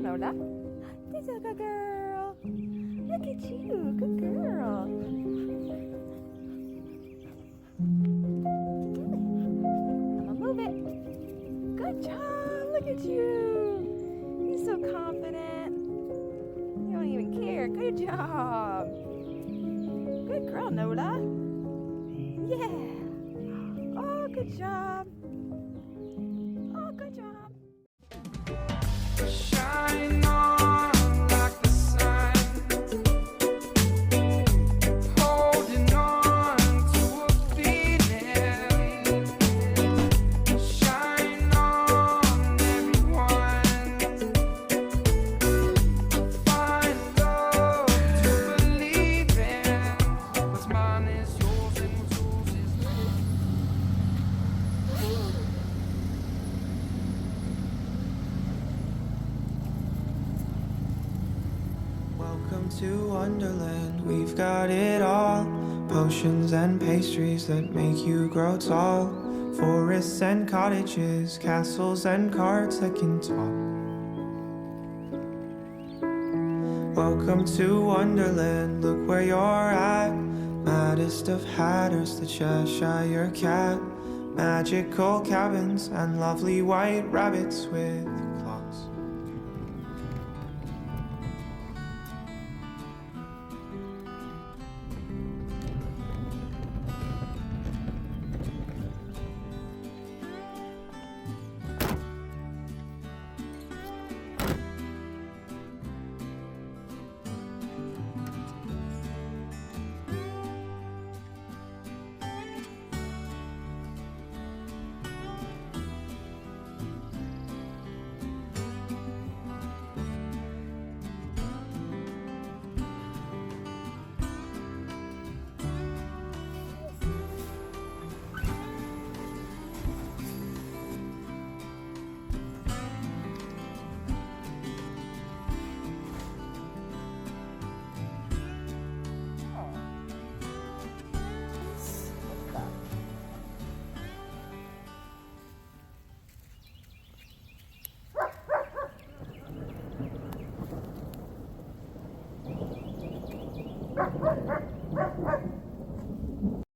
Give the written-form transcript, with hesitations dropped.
Nola. This is a good girl. Look at you, good girl. I'm gonna move it. Good job, look at you. You're so confident. You don't even care. Good job. Good girl, Nola. Yeah. Oh, good job. Oh, good job. Shine on like the sun, holding on to a feeling. Shine on everyone, find love to believe in. What's mine is yours and what's yours is mine. Welcome to Wonderland, we've got it all. Potions and pastries that make you grow tall. Forests and cottages, castles and carts that can talk. Welcome to Wonderland, look where you're at. Maddest of hatters, the Cheshire Cat. Magical cabins and lovely white rabbits with